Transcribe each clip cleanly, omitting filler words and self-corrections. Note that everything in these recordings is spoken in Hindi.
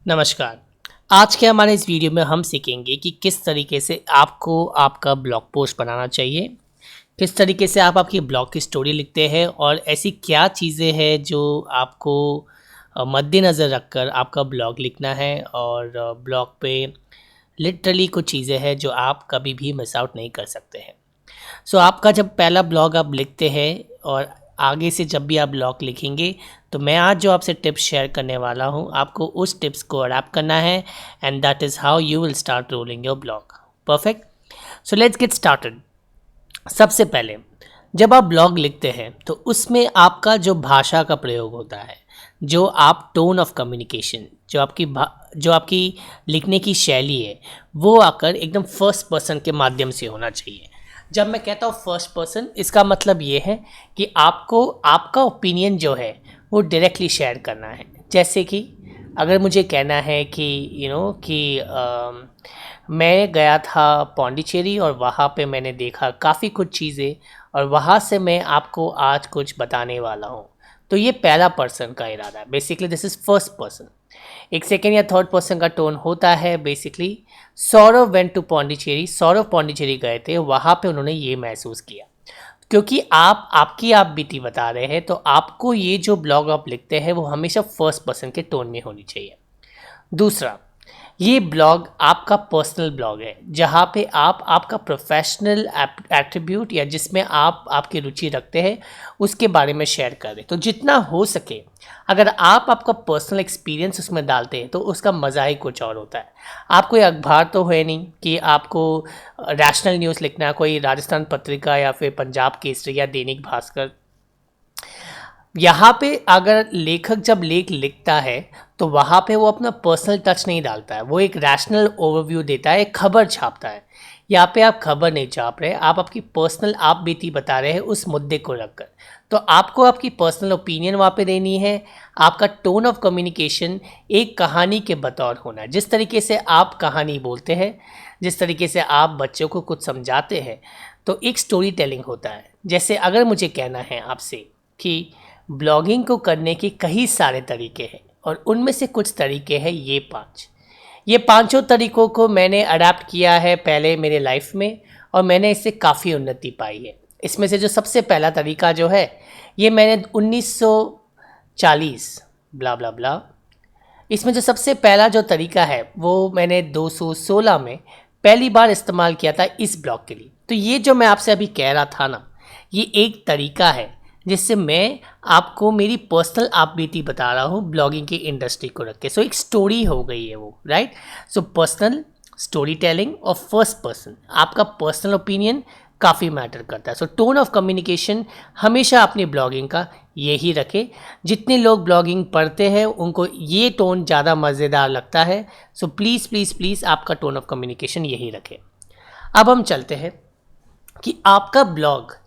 नमस्कार। आज के हमारे इस वीडियो में हम सीखेंगे कि किस तरीके से आपको आपका ब्लॉग पोस्ट बनाना चाहिए, किस तरीके से आप आपकी ब्लॉग की स्टोरी लिखते हैं और ऐसी क्या चीज़ें हैं जो आपको मद्देनज़र रखकर आपका ब्लॉग लिखना है और ब्लॉग पे लिटरली कुछ चीज़ें हैं जो आप कभी भी मिस आउट नहीं कर सकते हैं। सो आपका जब पहला ब्लॉग आप लिखते हैं और आगे से जब भी आप ब्लॉग लिखेंगे तो मैं आज जो आपसे टिप्स शेयर करने वाला हूँ आपको उस टिप्स को अडैप्ट करना है and that is how you will start rolling your blog. Perfect. So let's get started. सबसे पहले जब आप ब्लॉग लिखते हैं तो उसमें आपका जो भाषा का प्रयोग होता है, जो आप टोन ऑफ कम्युनिकेशन, जो आपकी लिखने की शैली है, वो आकर एकदम फर्स्ट पर्सन के माध्यम से होना चाहिए। जब मैं कहता हूँ फर्स्ट पर्सन, इसका मतलब ये है कि आपको आपका ओपिनियन जो है वो डायरेक्टली शेयर करना है। जैसे कि अगर मुझे कहना है कि मैं गया था पौंडीचेरी और वहाँ पे मैंने देखा काफ़ी कुछ चीज़ें और वहाँ से मैं आपको आज कुछ बताने वाला हूँ, तो ये पहला पर्सन का इरादा है। Basically this is first person. एक सेकेंड या थर्ड पर्सन का टोन होता है। Basically Saurav went to Pondicherry, Saurav Pondicherry गए थे, वहाँ पे उन्होंने ये महसूस किया। क्योंकि आप बीती बता रहे हैं तो आपको ये जो ब्लॉग आप लिखते हैं वो हमेशा फर्स्ट पर्सन के टोन में होनी चाहिए। दूसरा, ये ब्लॉग आपका पर्सनल ब्लॉग है जहाँ पे आप आपका प्रोफेशनल एट्रीब्यूट या जिसमें आप आपकी रुचि रखते हैं उसके बारे में शेयर कर रहे हैं। तो जितना हो सके अगर आप आपका पर्सनल एक्सपीरियंस उसमें डालते हैं तो उसका मज़ा ही कुछ और होता है। आप कोई अखबार तो है नहीं कि आपको रैशनल न्यूज़ लिखना है, कोई राजस्थान पत्रिका या फिर पंजाब केसरी या दैनिक भास्कर। यहाँ पे अगर लेखक जब लेख लिखता है तो वहाँ पे वो अपना पर्सनल टच नहीं डालता है, वो एक रैशनल ओवरव्यू देता है, एक खबर छापता है। यहाँ पे आप खबर नहीं छाप रहे, आप आपकी पर्सनल आप बीती बता रहे हैं उस मुद्दे को रखकर। तो आपको आपकी पर्सनल ओपिनियन वहाँ पे देनी है। आपका टोन ऑफ कम्युनिकेशन एक कहानी के बतौर होना है। जिस तरीके से आप कहानी बोलते हैं, जिस तरीके से आप बच्चों को कुछ समझाते हैं, तो एक स्टोरी टेलिंग होता है। जैसे अगर मुझे कहना है आपसे कि ब्लॉगिंग को करने के कई सारे तरीके हैं और उनमें से कुछ तरीके हैं ये पांचों तरीकों को मैंने अडाप्ट किया है पहले मेरे लाइफ में और मैंने इससे काफ़ी उन्नति पाई है। इसमें से जो सबसे पहला तरीका जो है ये मैंने 1940 ब्ला ब्ला ब्ला, इसमें जो सबसे पहला जो तरीका है वो मैंने 216 में पहली बार इस्तेमाल किया था इस ब्लॉग के लिए। तो ये जो मैं आपसे अभी कह रहा था ना, ये एक तरीका है जिससे मैं आपको मेरी पर्सनल आप बीती बता रहा हूँ ब्लॉगिंग की इंडस्ट्री को रख के। सो एक स्टोरी हो गई है वो, right. So personal story telling और फर्स्ट पर्सन, आपका पर्सनल ओपिनियन काफ़ी मैटर करता है। सो टोन ऑफ कम्युनिकेशन हमेशा अपनी ब्लॉगिंग का यही रखें। जितने लोग ब्लॉगिंग पढ़ते हैं उनको ये टोन ज़्यादा मज़ेदार लगता है। सो प्लीज़ प्लीज़ प्लीज़ आपका टोन ऑफ कम्युनिकेशन यही रखें। अब हम चलते हैं कि आपका ब्लॉग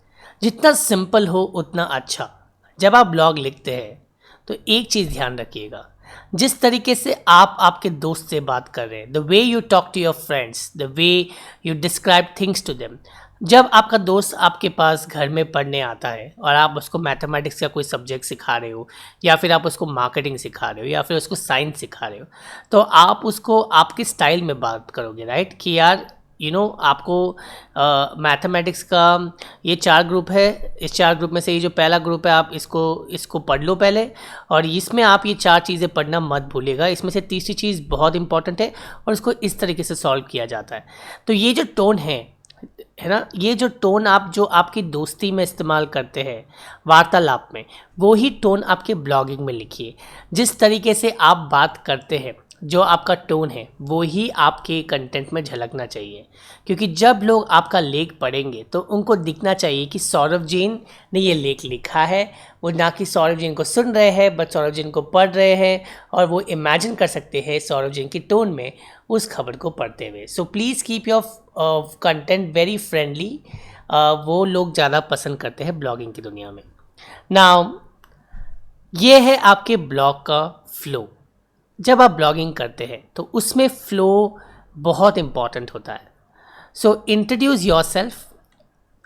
जितना सिंपल हो उतना अच्छा। जब आप ब्लॉग लिखते हैं तो एक चीज़ ध्यान रखिएगा, जिस तरीके से आप आपके दोस्त से बात कर रहे हैं, the way you talk to your friends, the way you describe things to them. जब आपका दोस्त आपके पास घर में पढ़ने आता है और आप उसको मैथमेटिक्स का कोई सब्जेक्ट सिखा रहे हो या फिर आप उसको मार्केटिंग सिखा रहे हो या फिर उसको साइंस सिखा रहे हो, तो आप उसको आपके स्टाइल में बात करोगे, राइट। कि यार आपको मैथमेटिक्स का ये 4 ग्रुप है, इस 4 ग्रुप में से ये जो पहला ग्रुप है आप इसको पढ़ लो पहले, और इसमें आप ये 4 चीज़ें पढ़ना मत भूलिएगा। इसमें से तीसरी चीज़ बहुत इंपॉर्टेंट है और इसको इस तरीके से सॉल्व किया जाता है। तो ये जो टोन है ना, ये जो टोन आप जो आपकी दोस्ती में इस्तेमाल करते हैं, वार्तालाप में, वो ही टोन आपके ब्लॉगिंग में लिखिए। जिस तरीके से आप बात करते हैं, जो आपका टोन है वो ही आपके कंटेंट में झलकना चाहिए। क्योंकि जब लोग आपका लेख पढ़ेंगे तो उनको दिखना चाहिए कि सौरभ जैन ने ये लेख लिखा है, वो ना कि सौरभ जैन को सुन रहे हैं बट सौरभ जैन को पढ़ रहे हैं, और वो इमेजिन कर सकते हैं सौरभ जैन की टोन में उस खबर को पढ़ते हुए। So please keep your content very friendly. वो लोग ज़्यादा पसंद करते हैं ब्लॉगिंग की दुनिया में। नाउ ये है आपके ब्लॉग का फ्लो। जब आप ब्लॉगिंग करते हैं तो उसमें फ़्लो बहुत इम्पॉर्टेंट होता है। सो इंट्रोड्यूस योरसेल्फ,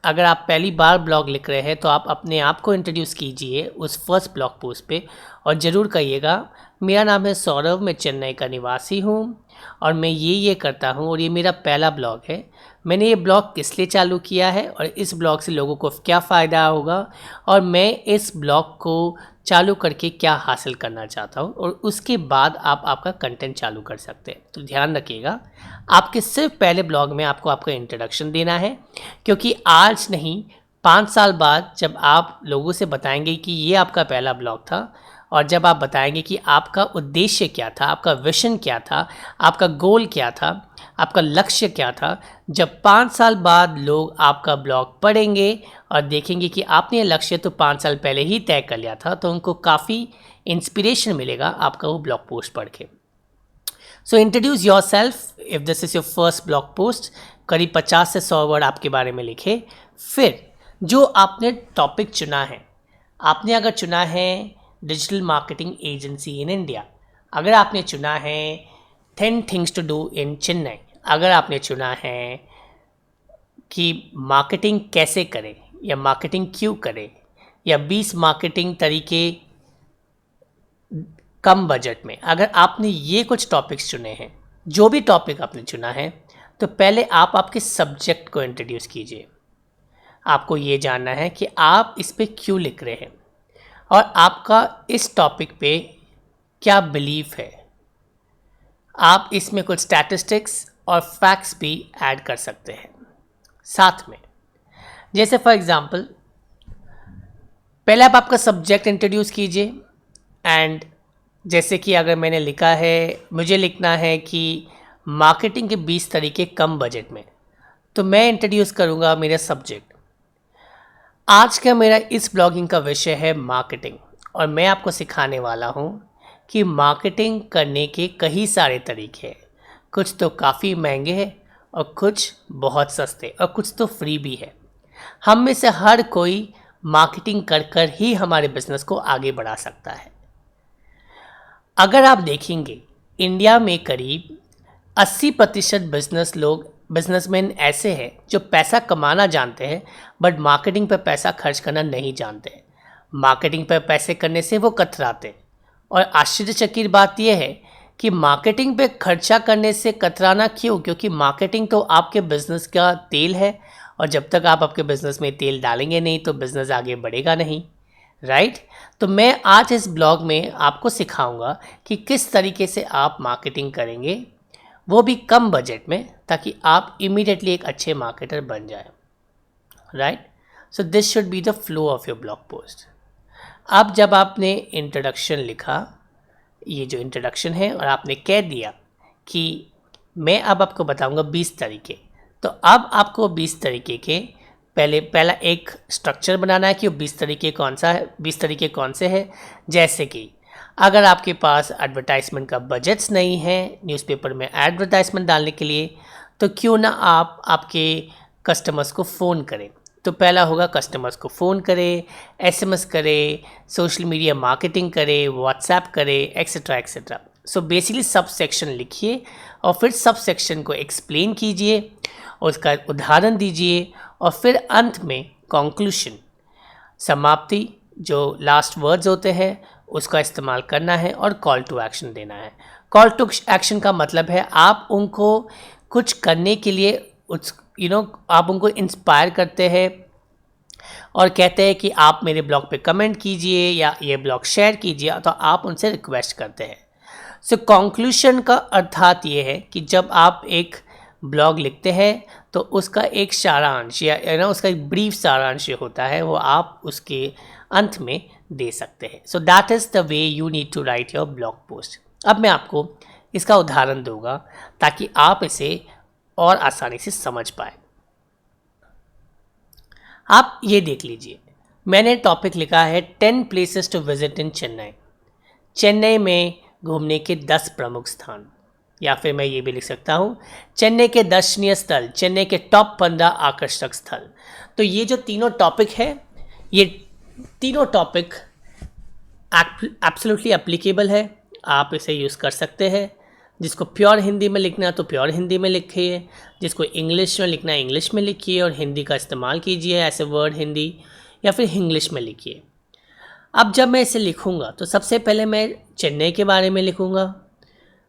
अगर आप पहली बार ब्लॉग लिख रहे हैं तो आप अपने आप को इंट्रोड्यूस कीजिए उस फर्स्ट ब्लॉग पोस्ट पे, और ज़रूर कहिएगा मेरा नाम है सौरभ, मैं चेन्नई का निवासी हूँ और मैं ये करता हूँ और ये मेरा पहला ब्लॉग है। मैंने ये ब्लॉग किस लिए चालू किया है और इस ब्लॉग से लोगों को क्या फ़ायदा होगा और मैं इस ब्लॉग को चालू करके क्या हासिल करना चाहता हूँ, और उसके बाद आप आपका कंटेंट चालू कर सकते हैं। तो ध्यान रखिएगा, आपके सिर्फ पहले ब्लॉग में आपको आपका इंट्रोडक्शन देना है, क्योंकि आज नहीं 5 साल बाद जब आप लोगों से बताएंगे कि ये आपका पहला ब्लॉग था, और जब आप बताएंगे कि आपका उद्देश्य क्या था, आपका विजन क्या था, आपका गोल क्या था, आपका लक्ष्य क्या था, जब 5 साल बाद लोग आपका ब्लॉग पढ़ेंगे और देखेंगे कि आपने ये लक्ष्य तो 5 साल पहले ही तय कर लिया था, तो उनको काफ़ी इंस्पिरेशन मिलेगा आपका वो ब्लॉग पोस्ट पढ़ के। So introduce yourself if this is your first blog post. करीब 50 से 100 वर्ड आपके बारे में लिखे। फिर जो आपने टॉपिक चुना है, आपने अगर चुना है digital marketing agency in India, अगर आपने चुना है 10 things to do in Chennai, अगर आपने चुना है कि मार्केटिंग कैसे करें या मार्केटिंग क्यों करें, या 20 मार्केटिंग तरीके कम बजट में, अगर आपने ये कुछ टॉपिक्स चुने हैं, जो भी टॉपिक आपने चुना है, तो पहले आप आपके सब्जेक्ट को इंट्रोड्यूस कीजिए। आपको ये जानना है कि आप इस पे क्यों लिख रहे हैं और आपका इस टॉपिक पे क्या बिलीफ है। आप इसमें कुछ स्टैटिस्टिक्स और फैक्ट्स भी ऐड कर सकते हैं साथ में। जैसे फॉर एग्जांपल, पहले आप आपका सब्जेक्ट इंट्रोड्यूस कीजिए, एंड जैसे कि अगर मैंने लिखा है, मुझे लिखना है कि मार्केटिंग के 20 तरीके कम बजट में, तो मैं इंट्रोड्यूस करूँगा मेरा सब्जेक्ट। आज का मेरा इस ब्लॉगिंग का विषय है मार्केटिंग, और मैं आपको सिखाने वाला हूँ कि मार्केटिंग करने के कई सारे तरीके हैं। कुछ तो काफ़ी महंगे हैं और कुछ बहुत सस्ते, और कुछ तो फ्री भी है। हम में से हर कोई मार्केटिंग कर ही हमारे बिजनेस को आगे बढ़ा सकता है। अगर आप देखेंगे, इंडिया में करीब 80% बिजनेसमैन ऐसे हैं जो पैसा कमाना जानते हैं बट मार्केटिंग पर पैसा खर्च करना नहीं जानते। मार्केटिंग पर पैसे करने से वो कतराते हैं, और आश्चर्यचकित बात यह है कि मार्केटिंग पे खर्चा करने से कतराना क्यों? क्योंकि मार्केटिंग तो आपके बिज़नेस का तेल है, और जब तक आप आपके बिज़नेस में तेल डालेंगे नहीं तो बिज़नेस आगे बढ़ेगा नहीं, राइट? तो मैं आज इस ब्लॉग में आपको सिखाऊंगा कि किस तरीके से आप मार्केटिंग करेंगे, वो भी कम बजट में, ताकि आप इमीडिएटली एक अच्छे मार्केटर बन जाए, right? So this should be the flow of your blog post. अब जब आपने इंट्रोडक्शन लिखा, ये जो इंट्रोडक्शन है, और आपने कह दिया कि मैं अब आपको बताऊंगा 20 तरीके, तो अब आपको 20 तरीके के पहला एक स्ट्रक्चर बनाना है कि वो 20 तरीके कौन से हैं। जैसे कि अगर आपके पास एडवर्टाइजमेंट का बजट्स नहीं है न्यूज़पेपर में एडवर्टाइजमेंट डालने के लिए, तो क्यों ना आप आपके कस्टमर्स को फ़ोन करें। तो पहला होगा कस्टमर्स को फ़ोन करें, SMS करें, सोशल मीडिया मार्केटिंग करें, व्हाट्सएप करें, etcetera etcetera. So basically sub section लिखिए और फिर सब सेक्शन को एक्सप्लेन कीजिए, उसका उदाहरण दीजिए, और फिर अंत में कंक्लूशन, समाप्ति, जो लास्ट वर्ड्स होते हैं उसका इस्तेमाल करना है, और कॉल टू एक्शन देना है। कॉल टू एक्शन का मतलब है आप उनको कुछ करने के लिए आप उनको इंस्पायर करते हैं और कहते हैं कि आप मेरे ब्लॉग पे कमेंट कीजिए या ये ब्लॉग शेयर कीजिए, तो आप उनसे रिक्वेस्ट करते हैं। सो कंक्लूशन का अर्थात ये है कि जब आप एक ब्लॉग लिखते हैं तो उसका एक सारांश या उसका एक ब्रीफ सारांश होता है, वो आप उसके अंत में दे सकते हैं। So that is the way you need to write your blog post. अब मैं आपको इसका उदाहरण दूंगा ताकि आप इसे और आसानी से समझ पाए। आप ये देख लीजिए, मैंने टॉपिक लिखा है 10 places to visit in Chennai. Chennai में घूमने के 10 प्रमुख स्थान, या फिर मैं ये भी लिख सकता हूँ चेन्नई के दर्शनीय स्थल, चेन्नई के टॉप 15 आकर्षक स्थल। तो ये जो तीनों टॉपिक है, ये तीनों टॉपिक एब्सोल्युटली एप्लीकेबल है, आप इसे यूज़ कर सकते हैं। जिसको प्योर हिंदी में लिखना है तो प्योर हिंदी में लिखिए, जिसको इंग्लिश में लिखना है इंग्लिश में लिखिए और हिंदी का इस्तेमाल कीजिए ऐसे वर्ड हिंदी, या फिर इंग्लिश में लिखिए। अब जब मैं इसे लिखूँगा तो सबसे पहले मैं चेन्नई के बारे में लिखूँगा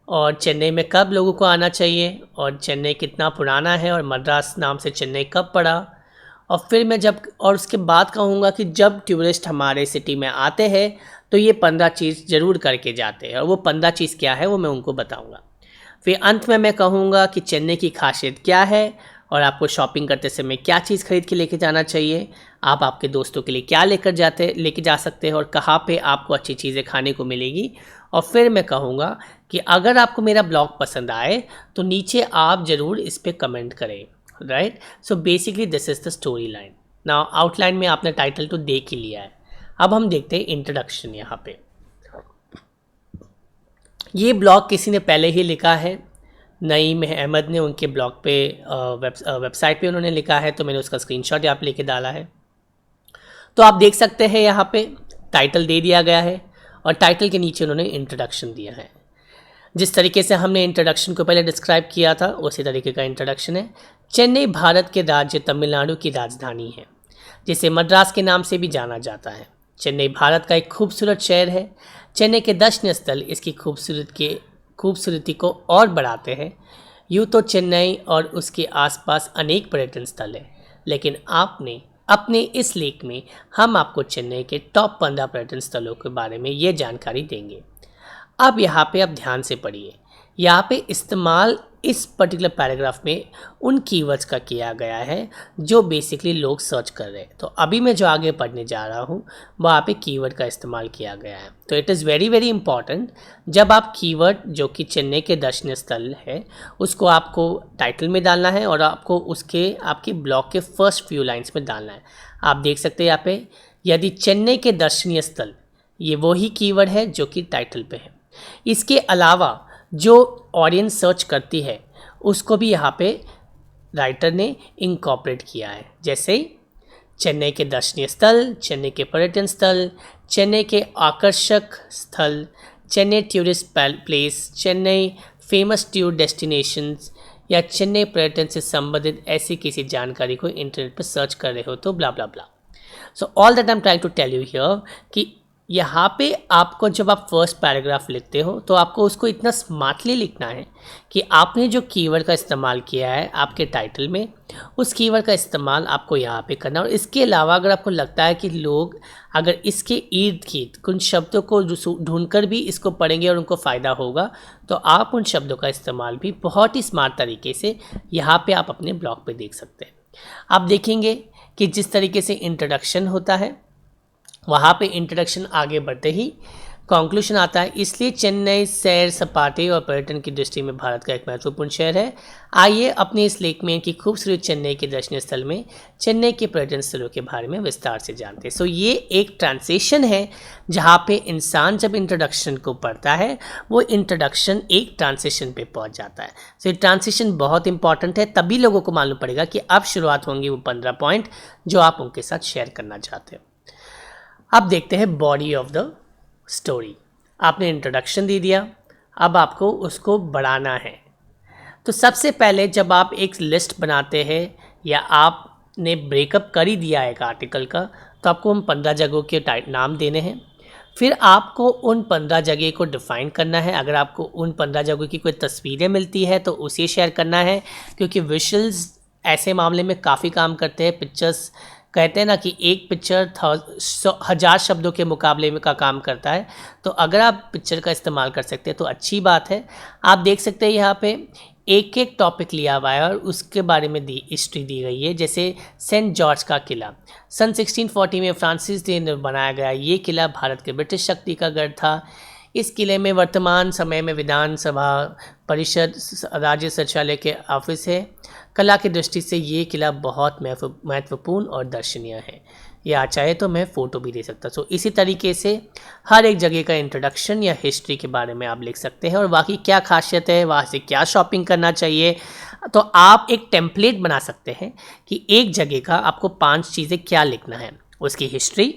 और चेन्नई में कब लोगों को आना चाहिए और चेन्नई कितना पुराना है और मद्रास नाम से चेन्नई कब पड़ा। और फिर मैं उसके बाद कहूँगा कि जब टूरिस्ट हमारे सिटी में आते हैं तो ये 15 चीज़ ज़रूर करके जाते हैं और वो 15 चीज़ क्या है वो मैं उनको बताऊँगा। फिर अंत में मैं कहूँगा कि चेन्नई की खासियत क्या है और आपको शॉपिंग करते समय क्या चीज़ खरीद के लेके जाना चाहिए, आप आपके दोस्तों के लिए क्या लेके जा सकते हैं और कहाँ पे आपको अच्छी चीज़ें खाने को मिलेगी। और फिर मैं कहूँगा कि अगर आपको मेरा ब्लॉग पसंद आए तो नीचे आप ज़रूर इस पर कमेंट करें, right. So basically this is the story line. Now outline में आपने टाइटल तो देख ही लिया है, अब हम देखते हैं इंट्रोडक्शन। यहाँ पे ये ब्लॉग किसी ने पहले ही लिखा है, नईम अहमद ने उनके ब्लॉग पे वेबसाइट पे उन्होंने लिखा है, तो मैंने उसका स्क्रीनशॉट यहाँ पे लेके डाला है। तो आप देख सकते हैं यहाँ पे टाइटल दे दिया गया है और टाइटल के नीचे उन्होंने इंट्रोडक्शन दिया है। जिस तरीके से हमने इंट्रोडक्शन को पहले डिस्क्राइब किया था उसी तरीके का इंट्रोडक्शन है। चेन्नई भारत के राज्य तमिलनाडु की राजधानी है, जिसे मद्रास के नाम से भी जाना जाता है। चेन्नई भारत का एक खूबसूरत शहर है। चेन्नई के दर्शनीय स्थल इसकी खूबसूरती को और बढ़ाते हैं। यूँ तो चेन्नई और उसके आसपास अनेक पर्यटन स्थल हैं, लेकिन आपने अपने इस लेख में हम आपको चेन्नई के टॉप 15 पर्यटन स्थलों के बारे में ये जानकारी देंगे। अब यहाँ पे आप ध्यान से पढ़िए। यहाँ पे इस्तेमाल इस पर्टिकुलर पैराग्राफ में उन कीवर्ड्स का किया गया है जो बेसिकली लोग सर्च कर रहे हैं। तो अभी मैं जो आगे पढ़ने जा रहा हूँ वहाँ पे कीवर्ड का इस्तेमाल किया गया है। तो it is very very important, जब आप कीवर्ड जो कि चेन्नई के दर्शनीय स्थल है उसको आपको टाइटल में डालना है और आपको आपके ब्लॉग के फर्स्ट फ्यू लाइन्स में डालना है। आप देख सकते हैं यहाँ पे, यदि चेन्नई के दर्शनीय स्थल, ये वही कीवर्ड है जो कि टाइटल पे है। इसके अलावा जो ऑडियंस सर्च करती है उसको भी यहाँ पे राइटर ने इनकॉर्पोरेट किया है, जैसे चेन्नई के दर्शनीय स्थल, चेन्नई के पर्यटन स्थल, चेन्नई के आकर्षक स्थल, Chennai tourist place, Chennai famous tour destinations, या चेन्नई पर्यटन से संबंधित ऐसी किसी जानकारी को इंटरनेट पर सर्च कर रहे हो तो blah blah blah. So all that I am trying to tell you here कि यहाँ पे आपको जब आप फर्स्ट पैराग्राफ लिखते हो तो आपको उसको इतना स्मार्टली लिखना है कि आपने जो कीवर्ड का इस्तेमाल किया है आपके टाइटल में, उस कीवर्ड का इस्तेमाल आपको यहाँ पे करना। और इसके अलावा अगर आपको लगता है कि लोग अगर इसके इर्द गिर्द कुछ शब्दों को ढूंढकर भी इसको पढ़ेंगे और उनको फ़ायदा होगा, तो आप उन शब्दों का इस्तेमाल भी बहुत ही स्मार्ट तरीके से यहाँ पर आप अपने ब्लॉग पर देख सकते हैं। आप देखेंगे कि जिस तरीके से इंट्रोडक्शन होता है वहाँ पे इंट्रोडक्शन आगे बढ़ते ही कंक्लूजन आता है। इसलिए चेन्नई सैर सपाटे और पर्यटन की दृष्टि में भारत का एक महत्वपूर्ण शहर है। आइए अपने इस लेख में इनकी खूबसूरत चेन्नई के दर्शनीय स्थल में चेन्नई के पर्यटन स्थलों के बारे में विस्तार से जानते हैं। सो ये एक ट्रांसलेशन है जहाँ पे इंसान जब इंट्रोडक्शन को पढ़ता है वो इंट्रोडक्शन एक ट्रांसलेशन पे पहुँच जाता है। सो ये ट्रांसलेशन बहुत इंपॉर्टेंट है, तभी लोगों को मालूम पड़ेगा कि अब शुरुआत होंगी वो 15 पॉइंट जो आप उनके साथ शेयर करना चाहते हो। अब देखते हैं बॉडी ऑफ द स्टोरी। आपने इंट्रोडक्शन दे दिया, अब आपको उसको बढ़ाना है। तो सबसे पहले जब आप एक लिस्ट बनाते हैं या आपने ब्रेकअप कर ही दिया है एक आर्टिकल का, तो आपको उन 15 जगहों के नाम देने हैं। फिर आपको उन 15 जगह को डिफ़ाइन करना है। अगर आपको उन 15 जगहों की कोई तस्वीरें मिलती है तो उसे शेयर करना है, क्योंकि विजुअल्स ऐसे मामले में काफ़ी काम करते हैं। पिक्चर्स कहते हैं ना कि एक पिक्चर 1000 शब्दों के मुकाबले में का काम करता है। तो अगर आप पिक्चर का इस्तेमाल कर सकते हैं तो अच्छी बात है। आप देख सकते हैं यहाँ पे एक एक टॉपिक लिया हुआ है और उसके बारे में हिस्ट्री दी गई है। जैसे सेंट जॉर्ज का किला सन 1640 में फ्रांसिस ने बनाया गया। ये किला भारत के ब्रिटिश शक्ति का गढ़ था। इस किले में वर्तमान समय में विधानसभा परिषद राज्य सचिवालय के ऑफिस है। कला की दृष्टि से ये किला बहुत महत्वपूर्ण और दर्शनीय है। या चाहे तो मैं फ़ोटो भी दे सकता। सो इसी तरीके से हर एक जगह का इंट्रोडक्शन या हिस्ट्री के बारे में आप लिख सकते हैं और बाकी क्या खासियत है, वहाँ से क्या शॉपिंग करना चाहिए। तो आप एक टेम्पलेट बना सकते हैं कि एक जगह का आपको 5 चीज़ें क्या लिखना है, उसकी हिस्ट्री,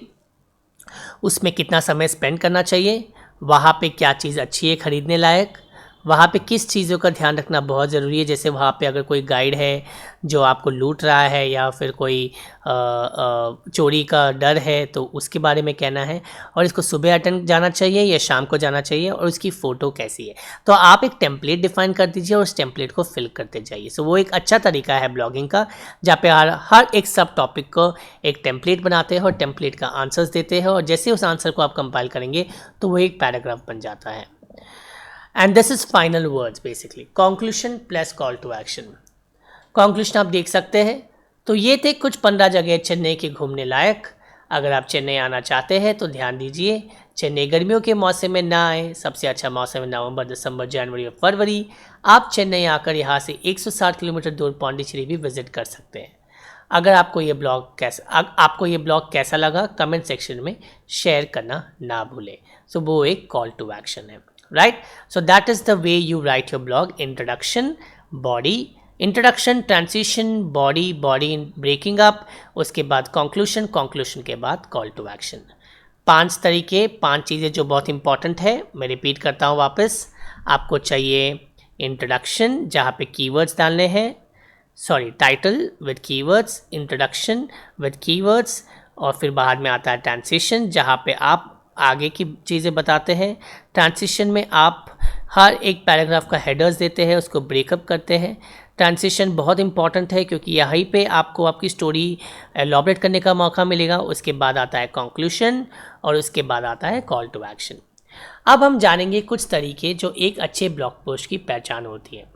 उसमें कितना समय स्पेंड करना चाहिए, वहाँ पे क्या चीज़ अच्छी है खरीदने लायक, वहाँ पे किस चीज़ों का ध्यान रखना बहुत ज़रूरी है। जैसे वहाँ पे अगर कोई गाइड है जो आपको लूट रहा है या फिर कोई चोरी का डर है तो उसके बारे में कहना है, और इसको सुबह अटेंड जाना चाहिए या शाम को जाना चाहिए, और उसकी फ़ोटो कैसी है। तो आप एक टेम्पलेट डिफाइन कर दीजिए और उस टेम्पलेट को फिल करते जाइए। सो वो एक अच्छा तरीका है ब्लॉगिंग का, जहाँ पे हर एक सब टॉपिक को एक टेम्पलेट बनाते हैं और टेम्पलेट का आंसर्स देते हैं, और जैसे उस आंसर को आप कंपाइल करेंगे तो वो एक पैराग्राफ बन जाता है। And this is final words basically, conclusion plus call to action. Conclusion आप देख सकते हैं। तो ये थे कुछ 15 जगह चेन्नई के घूमने लायक। अगर आप चेन्नई आना चाहते हैं तो ध्यान दीजिए, चेन्नई गर्मियों के मौसम में ना आए, सबसे अच्छा मौसम है नवंबर, दिसंबर, जनवरी और फरवरी। आप चेन्नई आकर यहाँ से 160 किलोमीटर दूर पौंडीचेरी भी विजिट कर सकते हैं। अगर आपको ये ब्लॉग कैसा लगा कमेंट सेक्शन में शेयर करना ना भूलें। सो वो एक कॉल टू एक्शन है, right. So that is the way you write your blog. Introduction, transition, body breaking up, उसके बाद कंक्लूशन के बाद कॉल टू एक्शन। 5 तरीके, 5 चीज़ें जो बहुत इंपॉर्टेंट है। मैं रिपीट करता हूँ वापस। आपको चाहिए इंट्रोडक्शन जहाँ पे कीवर्ड्स डालने हैं, title with keywords, introduction with keywords, और फिर बाद में आता है ट्रांजिशन जहाँ पे आप आगे की चीज़ें बताते हैं। ट्रांजिशन में आप हर एक पैराग्राफ का हेडर्स देते हैं, उसको ब्रेकअप करते हैं। ट्रांजिशन बहुत इंपॉर्टेंट है क्योंकि यहीं पे आपको आपकी स्टोरी एलॉबरेट करने का मौका मिलेगा। उसके बाद आता है कंक्लूशन और उसके बाद आता है कॉल टू एक्शन। अब हम जानेंगे कुछ तरीके जो एक अच्छे ब्लॉग पोस्ट की पहचान होती है।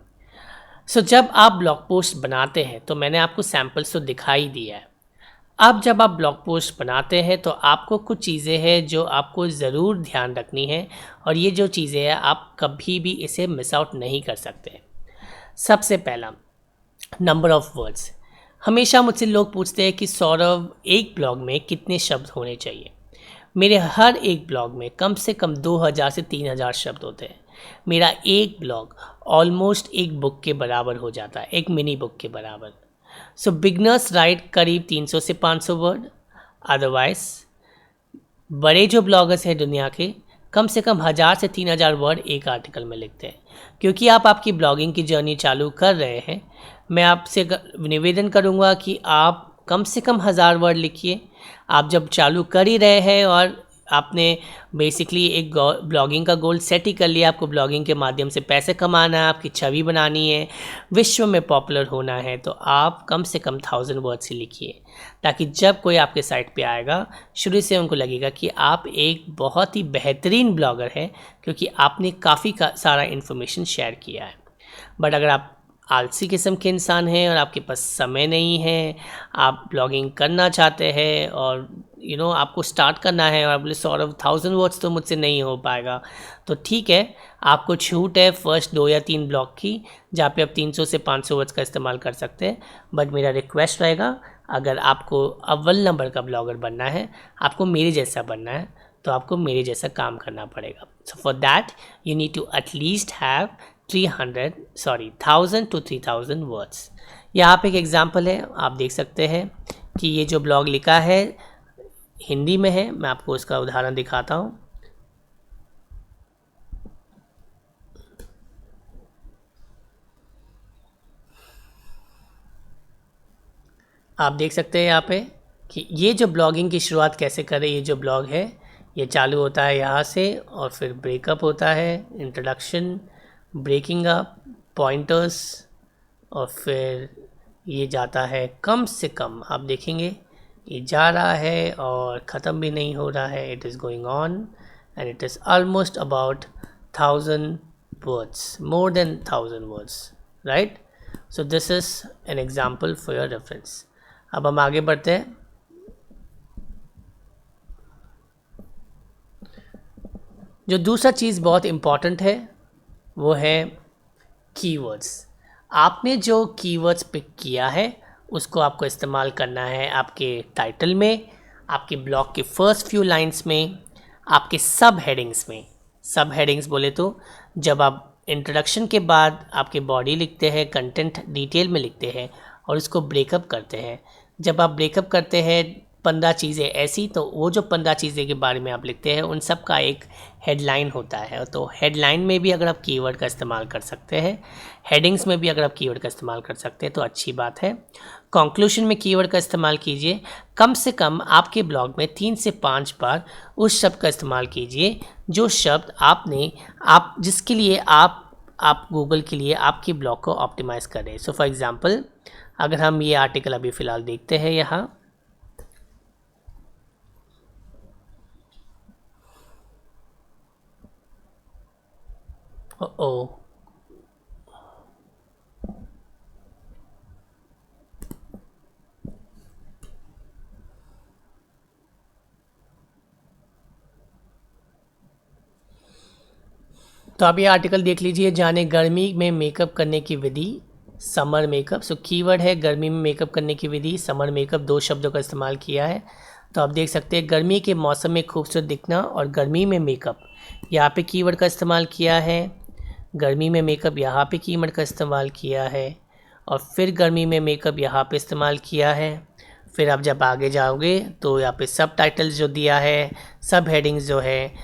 जब आप ब्लॉग पोस्ट बनाते हैं तो मैंने आपको सैम्पल्स तो दिखाई दिया है। अब जब आप ब्लॉग पोस्ट बनाते हैं तो आपको कुछ चीज़ें हैं जो आपको ज़रूर ध्यान रखनी है, और ये जो चीज़ें हैं आप कभी भी इसे मिस आउट नहीं कर सकते। सबसे पहला, नंबर ऑफ़ वर्ड्स। हमेशा मुझसे लोग पूछते हैं कि सौरभ, एक ब्लॉग में कितने शब्द होने चाहिए। मेरे हर एक ब्लॉग में कम से कम 2000 से 3000 शब्द होते हैं। मेरा एक ब्लॉग ऑलमोस्ट एक बुक के बराबर हो जाता है, एक मिनी बुक के बराबर। बिगनर्स राइट करीब 300 से 500 वर्ड। अदरवाइज बड़े जो ब्लॉगर्स हैं दुनिया के, कम से कम 1000 से 3000 वर्ड एक आर्टिकल में लिखते हैं। क्योंकि आप आपकी ब्लॉगिंग की जर्नी चालू कर रहे हैं, मैं आपसे निवेदन करूंगा कि आप कम से कम 1000 वर्ड लिखिए। आप जब चालू कर ही रहे हैं और आपने बेसिकली एक ब्लॉगिंग का गोल सेट ही कर लिया, आपको ब्लॉगिंग के माध्यम से पैसे कमाना है, आपकी छवि बनानी है, विश्व में पॉपुलर होना है, तो आप कम से कम 1000 वर्ड्स ही लिखिए, ताकि जब कोई आपके साइट पे आएगा शुरू से उनको लगेगा कि आप एक बहुत ही बेहतरीन ब्लॉगर हैं, क्योंकि आपने काफ़ी सारा इन्फॉर्मेशन शेयर किया है। बट अगर आप आलसी किस्म के इंसान हैं और आपके पास समय नहीं है, आप ब्लॉगिंग करना चाहते हैं और आपको स्टार्ट करना है और आप बोले सौरभ 1000 वर्ड्स तो मुझसे नहीं हो पाएगा, तो ठीक है, आपको छूट है फर्स्ट 2 या 3 ब्लॉग की, जहाँ पे आप 300 से 500 वर्ड्स का इस्तेमाल कर सकते हैं। बट मेरा रिक्वेस्ट रहेगा, अगर आपको अव्वल नंबर का ब्लॉगर बनना है, आपको मेरे जैसा बनना है, तो आपको मेरे जैसा काम करना पड़ेगा। So for that you need to at least have 1000 to 3000 words. यहाँ पे एक एग्जांपल है, आप देख सकते हैं कि ये जो ब्लॉग लिखा है हिंदी में है। मैं आपको उसका उदाहरण दिखाता हूँ। आप देख सकते हैं यहाँ पे कि ये जो ब्लॉगिंग की शुरुआत कैसे करें। ये जो ब्लॉग है ये चालू होता है यहाँ से और फिर ब्रेकअप होता है, इंट्रोडक्शन, ब्रेकिंग अप, पॉइंटर्स, और फिर ये जाता है कम से कम, आप देखेंगे ये जा रहा है और ख़त्म भी नहीं हो रहा है। It is going on and it is almost about 1000 words, more than 1000 words, right. So this is an example for your reference. अब हम आगे बढ़ते हैं। जो दूसरा चीज़ बहुत इम्पॉर्टेंट है वो है कीवर्ड्स। आपने जो कीवर्ड्स पिक किया है उसको आपको इस्तेमाल करना है आपके टाइटल में, आपके ब्लॉग के फर्स्ट फ्यू लाइंस में, आपके सब हेडिंग्स में। सब हेडिंग्स बोले तो जब आप इंट्रोडक्शन के बाद आपके बॉडी लिखते हैं, कंटेंट डिटेल में लिखते हैं और उसको ब्रेकअप करते हैं। जब आप ब्रेकअप करते हैं 15 चीज़ें ऐसी, तो वो जो 15 चीज़ें के बारे में आप लिखते हैं उन सब का एक हेडलाइन होता है। तो हेडलाइन में भी अगर आप कीवर्ड का इस्तेमाल कर सकते हैं, हेडिंग्स में भी अगर आप कीवर्ड का इस्तेमाल कर सकते हैं तो अच्छी बात है। कंक्लूजन में कीवर्ड का इस्तेमाल कीजिए। कम से कम आपके ब्लॉग में 3 से 5 बार उस शब्द का इस्तेमाल कीजिए जो शब्द आप जिसके लिए आप गूगल के लिए आपके ब्लॉग को ऑप्टिमाइज़ करें। सो फॉर एग्ज़ाम्पल, अगर हम ये आर्टिकल अभी फ़िलहाल देखते हैं यहाँ, ओ तो आप ये आर्टिकल देख लीजिए, जाने गर्मी में मेकअप करने की विधि, समर मेकअप। सो कीवर्ड है गर्मी में मेकअप करने की विधि, समर मेकअप, 2 शब्दों का इस्तेमाल किया है। तो आप देख सकते हैं गर्मी के मौसम में खूबसूरत दिखना और गर्मी में मेकअप, यहाँ पे कीवर्ड का इस्तेमाल किया है। गर्मी में मेकअप यहाँ पे कीवर्ड का इस्तेमाल किया है और फिर गर्मी में मेकअप यहाँ पे इस्तेमाल किया है। फिर आप जब आगे जाओगे तो यहाँ पे सब टाइटल्स जो दिया है, सब हेडिंग्स जो है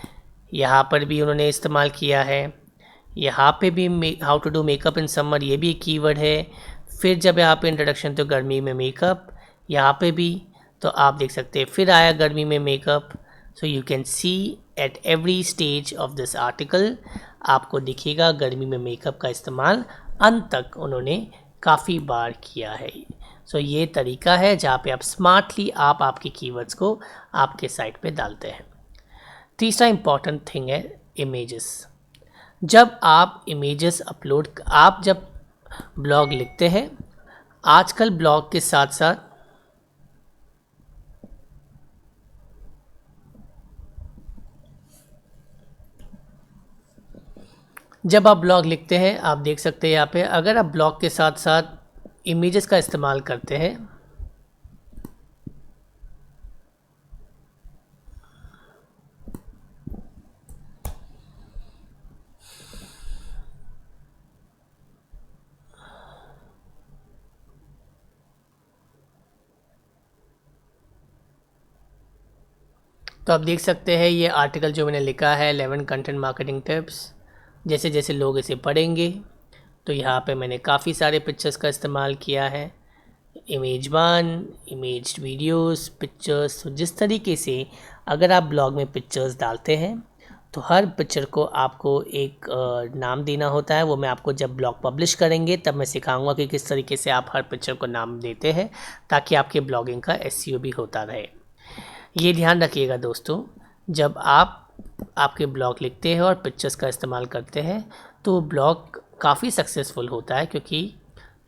यहाँ पर भी उन्होंने इस्तेमाल किया है। यहाँ पे भी how to do makeup in summer, ये भी एक कीवर्ड है। फिर जब यहाँ पे इंट्रोडक्शन तो गर्मी में मेकअप, यहाँ पे भी तो आप देख सकते हैं फिर आया गर्मी में makeup. So you can see at every stage of this article आपको दिखेगा गर्मी में मेकअप का इस्तेमाल अंत तक उन्होंने काफ़ी बार किया है। सो ये तरीका है जहाँ पे आप स्मार्टली आपके कीवर्ड्स को आपके साइट पे डालते हैं। तीसरा इम्पॉर्टेंट थिंग है इमेजेस। जब आप इमेजेस आप जब ब्लॉग लिखते हैं, आजकल ब्लॉग के साथ साथ जब आप ब्लॉग लिखते हैं, आप देख सकते हैं यहाँ पे, अगर आप ब्लॉग के साथ साथ इमेजेस का इस्तेमाल करते हैं तो आप देख सकते हैं ये आर्टिकल जो मैंने लिखा है 11 कंटेंट मार्केटिंग टिप्स, जैसे जैसे लोग इसे पढ़ेंगे तो यहाँ पे मैंने काफ़ी सारे पिक्चर्स का इस्तेमाल किया है, इमेज 1, इमेज वीडियोस, पिक्चर्स। तो जिस तरीके से अगर आप ब्लॉग में पिक्चर्स डालते हैं तो हर पिक्चर को आपको एक नाम देना होता है। वो मैं आपको जब ब्लॉग पब्लिश करेंगे तब मैं सिखाऊंगा कि किस तरीके से आप हर पिक्चर को नाम देते हैं ताकि आपके ब्लॉगिंग का एसईओ भी होता रहे। ये ध्यान रखिएगा दोस्तों, जब आपके ब्लॉग लिखते हैं और पिक्चर्स का इस्तेमाल करते हैं तो ब्लॉग काफ़ी सक्सेसफुल होता है क्योंकि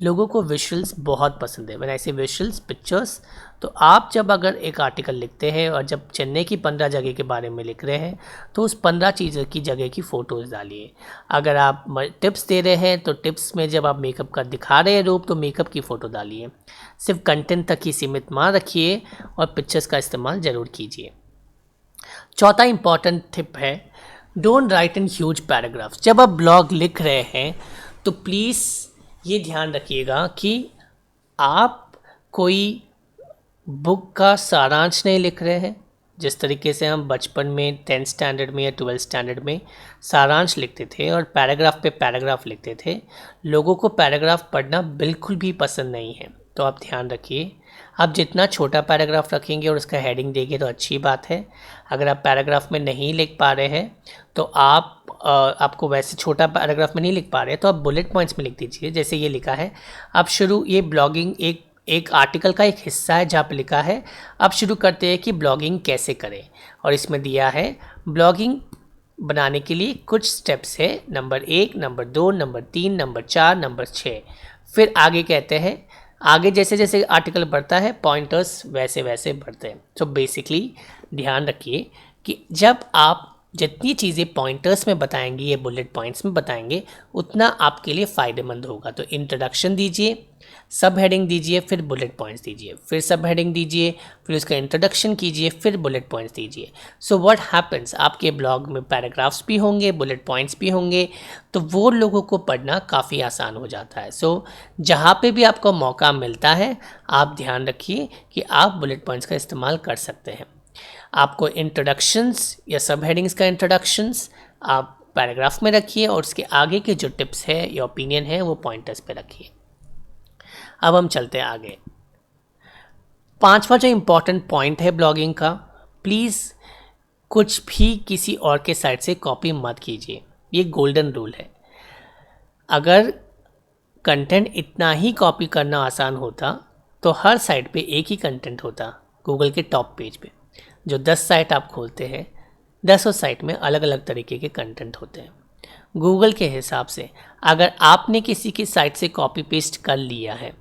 लोगों को विजुअल्स बहुत पसंद है। मैंने ऐसे विजुअल्स, पिक्चर्स, तो आप जब अगर एक आर्टिकल लिखते हैं और जब चेन्नई की 15 जगह के बारे में लिख रहे हैं तो उस 15 चीज़ों की जगह की फ़ोटोज़ डालिए। अगर आप टिप्स दे रहे हैं तो टिप्स में जब आप मेकअप का दिखा रहे हैं रूप तो मेकअप की फ़ोटो डालिए। सिर्फ कंटेंट तक ही सीमित ना रखिए और पिक्चर्स का इस्तेमाल ज़रूर कीजिए। चौथा इम्पॉर्टेंट टिप है, don't write in huge paragraphs. जब आप ब्लॉग लिख रहे हैं तो प्लीज़ ये ध्यान रखिएगा कि आप कोई बुक का सारांश नहीं लिख रहे हैं। जिस तरीके से हम बचपन में 10th स्टैंडर्ड में या 12th स्टैंडर्ड में सारांश लिखते थे और पैराग्राफ पे पैराग्राफ लिखते थे, लोगों को पैराग्राफ पढ़ना बिल्कुल भी पसंद नहीं है। तो आप ध्यान रखिए, आप जितना छोटा पैराग्राफ रखेंगे और उसका हेडिंग देंगे तो अच्छी बात है। अगर आप पैराग्राफ में नहीं लिख पा रहे हैं तो आपको वैसे छोटा पैराग्राफ में नहीं लिख पा रहे हैं तो आप बुलेट पॉइंट्स में लिख दीजिए। जैसे ये लिखा है, अब शुरू, ये ब्लॉगिंग एक आर्टिकल का एक हिस्सा है जहाँ पे लिखा है अब शुरू करते हैं कि ब्लॉगिंग कैसे करें, और इसमें दिया है ब्लॉगिंग बनाने के लिए कुछ स्टेप्स है, number 1, number 2, number 3, number 4, number 6। फिर आगे कहते हैं, आगे जैसे जैसे आर्टिकल बढ़ता है पॉइंटर्स वैसे वैसे बढ़ते हैं। तो बेसिकली ध्यान रखिए कि जब आप जितनी चीज़ें पॉइंटर्स में बताएंगे ये बुलेट पॉइंट्स में बताएंगे उतना आपके लिए फ़ायदेमंद होगा। तो इंट्रोडक्शन दीजिए, सब हेडिंग दीजिए, फिर बुलेट पॉइंट्स दीजिए, फिर सब हेडिंग दीजिए, फिर उसका इंट्रोडक्शन कीजिए, फिर बुलेट पॉइंट्स दीजिए। सो व्हाट हैपन्स, आपके ब्लॉग में पैराग्राफ्स भी होंगे, बुलेट पॉइंट्स भी होंगे, तो वो लोगों को पढ़ना काफ़ी आसान हो जाता है। सो जहाँ पे भी आपको मौका मिलता है आप ध्यान रखिए कि आप बुलेट पॉइंट्स का इस्तेमाल कर सकते हैं। आपको इंट्रोडक्शंस या सब हेडिंग्स का इंट्रोडक्शंस आप पैराग्राफ में रखिए और उसके आगे के जो टिप्स है या ओपिनियन है वो पॉइंटर्स पे रखिए। अब हम चलते हैं आगे। पांचवा जो इम्पोर्टेंट पॉइंट है ब्लॉगिंग का, प्लीज़ कुछ भी किसी और के साइट से कॉपी मत कीजिए। ये गोल्डन रूल है। अगर कंटेंट इतना ही कॉपी करना आसान होता तो हर साइट पे एक ही कंटेंट होता गूगल के टॉप पेज पे। जो 10 साइट आप खोलते हैं 10 साइट में अलग अलग तरीके के कंटेंट होते हैं। गूगल के हिसाब से अगर आपने किसी की साइट से कॉपी पेस्ट कर लिया है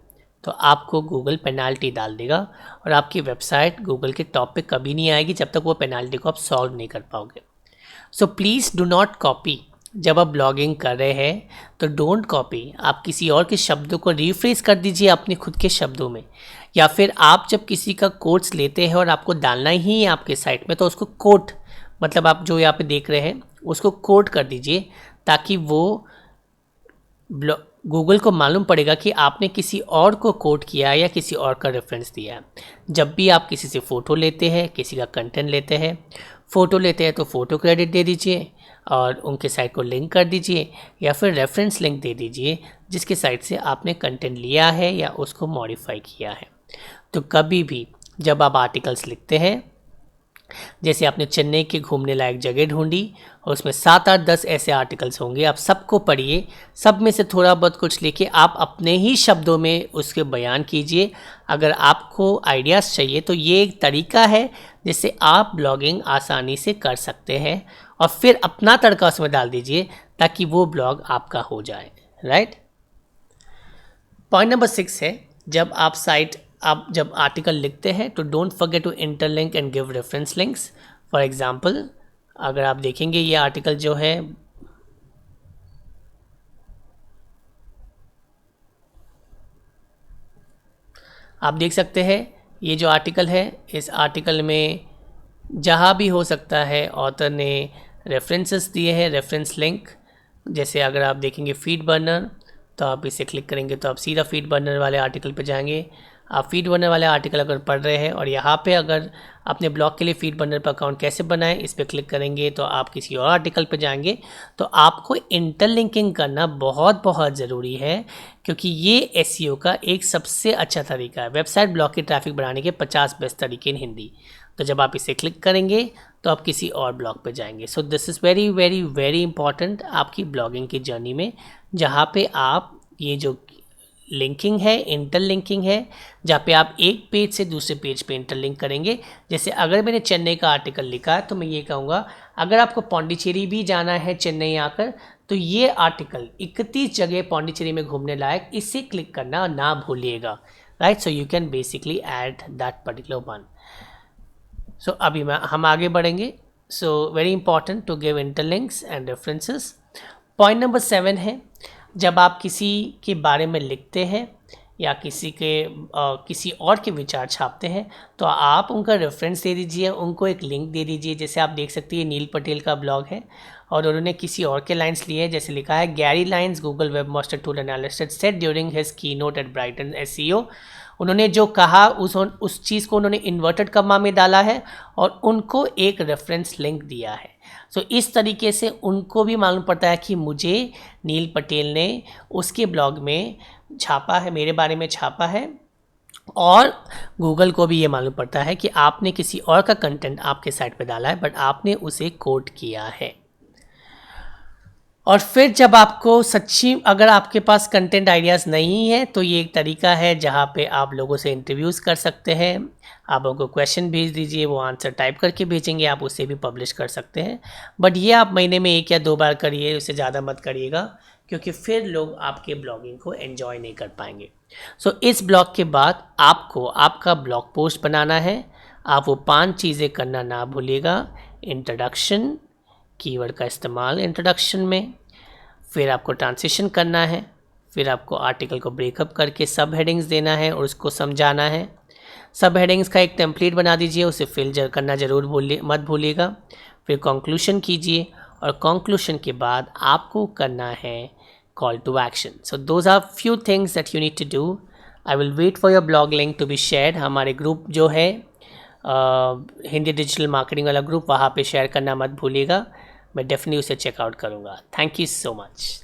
तो आपको गूगल पेनाल्टी डाल देगा और आपकी वेबसाइट गूगल के टॉप पे कभी नहीं आएगी जब तक वो पेनाल्टी को आप सॉल्व नहीं कर पाओगे। So please do not copy. जब आप ब्लॉगिंग कर रहे हैं तो डोंट कॉपी। आप किसी और के शब्दों को रिफ्रेश कर दीजिए अपने खुद के शब्दों में, या फिर आप जब किसी का कोट्स लेते हैं और आपको डालना ही है आपके साइट में तो उसको कोट, मतलब आप जो यहाँ पे देख रहे हैं उसको कोट कर दीजिए ताकि वो गूगल को मालूम पड़ेगा कि आपने किसी और को कोट किया है या किसी और का रेफरेंस दिया है। जब भी आप किसी से फ़ोटो लेते हैं, किसी का कंटेंट लेते हैं, फ़ोटो लेते हैं तो फ़ोटो क्रेडिट दे दीजिए और उनके साइट को लिंक कर दीजिए या फिर रेफरेंस लिंक दे दीजिए जिसके साइट से आपने कंटेंट लिया है या उसको मॉडिफाई किया है। तो कभी भी जब आप आर्टिकल्स लिखते हैं, जैसे आपने चेन्नई की घूमने लायक जगह ढूंढी और उसमें 7, 8, 10 ऐसे आर्टिकल्स होंगे, आप सबको पढ़िए, सब में से थोड़ा बहुत कुछ लेके आप अपने ही शब्दों में उसके बयान कीजिए। अगर आपको आइडियाज़ चाहिए तो ये एक तरीका है जिससे आप ब्लॉगिंग आसानी से कर सकते हैं और फिर अपना तड़का उसमें डाल दीजिए ताकि वो ब्लॉग आपका हो जाए। राइट। पॉइंट नंबर 6 है, जब आर्टिकल लिखते हैं तो don't forget to interlink and give reference links. For example अगर आप देखेंगे ये आर्टिकल जो है आप देख सकते हैं, ये जो आर्टिकल है इस आर्टिकल में जहाँ भी हो सकता है ऑथर ने रेफरेंसेस दिए हैं, रेफरेंस लिंक। जैसे अगर आप देखेंगे फीड बर्नर तो आप इसे क्लिक करेंगे तो आप सीधा फीड बर्नर वाले आर्टिकल पे जाएंगे। आप फीड बर्नर वाले आर्टिकल अगर पढ़ रहे हैं और यहाँ पे अगर अपने ब्लॉग के लिए फीड बर्नर पर अकाउंट कैसे बनाएं इस पर क्लिक करेंगे तो आप किसी और आर्टिकल पे जाएंगे। तो आपको इंटरलिंकिंग करना बहुत बहुत ज़रूरी है क्योंकि ये एसईओ का एक सबसे अच्छा तरीका है। वेबसाइट ब्लॉग की ट्रैफिक बढ़ाने के 50 बेस्ट तरीके इन हिंदी। तो जब आप इसे क्लिक करेंगे तो आप किसी और ब्लॉग पे जाएंगे। So this is very very very important आपकी ब्लॉगिंग की जर्नी में, जहाँ पे आप ये जो लिंकिंग है, इंटरलिंकिंग है, जहाँ पे आप एक पेज से दूसरे पेज पे इंटरलिंक करेंगे। जैसे अगर मैंने चेन्नई का आर्टिकल लिखा है तो मैं ये कहूँगा अगर आपको पौंडीचेरी भी जाना है चेन्नई आकर तो ये आर्टिकल 31 जगह पौंडीचेरी में घूमने लायक, इसे क्लिक करना ना भूलिएगा। Right. So you can basically add that particular one. So अभी हम आगे बढ़ेंगे। So very important to give interlinks and references. Point number 7 है, जब आप किसी के बारे में लिखते हैं या किसी और के विचार छापते हैं तो आप उनका रेफरेंस दे दीजिए, उनको एक लिंक दे दीजिए। जैसे आप देख सकते हैं नील पटेल का ब्लॉग है और उन्होंने किसी और के लाइंस लिए हैं। जैसे लिखा है Gary Illyes Google web master tool analyst said during his keynote at Brighton SEO. उन्होंने जो कहा उस चीज़ को उन्होंने इन्वर्टेड कॉमा में डाला है और उनको एक रेफरेंस लिंक दिया है। सो इस तरीके से उनको भी मालूम पड़ता है कि मुझे नील पटेल ने उसके ब्लॉग में छापा है, मेरे बारे में छापा है, और गूगल को भी ये मालूम पड़ता है कि आपने किसी और का कंटेंट आपके साइट पे डाला है बट आपने उसे कोट किया है। और फिर जब आपको अगर आपके पास कंटेंट आइडियाज़ नहीं है तो ये एक तरीका है जहाँ पे आप लोगों से इंटरव्यूज़ कर सकते हैं। आप उनको क्वेश्चन भेज दीजिए, वो आंसर टाइप करके भेजेंगे, आप उसे भी पब्लिश कर सकते हैं। बट ये आप महीने में 1 या 2 बार करिए, उससे ज़्यादा मत करिएगा क्योंकि फिर लोग आपके ब्लॉगिंग को एंजॉय नहीं कर पाएंगे। सो इस ब्लॉग के बाद आपको आपका ब्लॉग पोस्ट बनाना है। आप वो 5 चीज़ें करना ना भूलिएगा। इंट्रोडक्शन, कीवर्ड का इस्तेमाल इंट्रोडक्शन में, फिर आपको ट्रांसिशन करना है, फिर आपको आर्टिकल को ब्रेकअप करके सब हेडिंग्स देना है और उसको समझाना है। सब हेडिंग्स का एक टेम्पलेट बना दीजिए, उसे फिल करना ज़रूर मत भूलिएगा। फिर कंक्लूशन कीजिए और कंक्लूशन के बाद आपको करना है call to action. So those are few things that you need to do. I will wait for your blog link to be shared. हमारे ग्रुप जो है हिंदी डिजिटल मार्केटिंग वाला ग्रुप, वहाँ पे शेयर करना मत भूलिएगा। मैं डेफिनेटली उसे चेकआउट करूँगा। Thank you so much.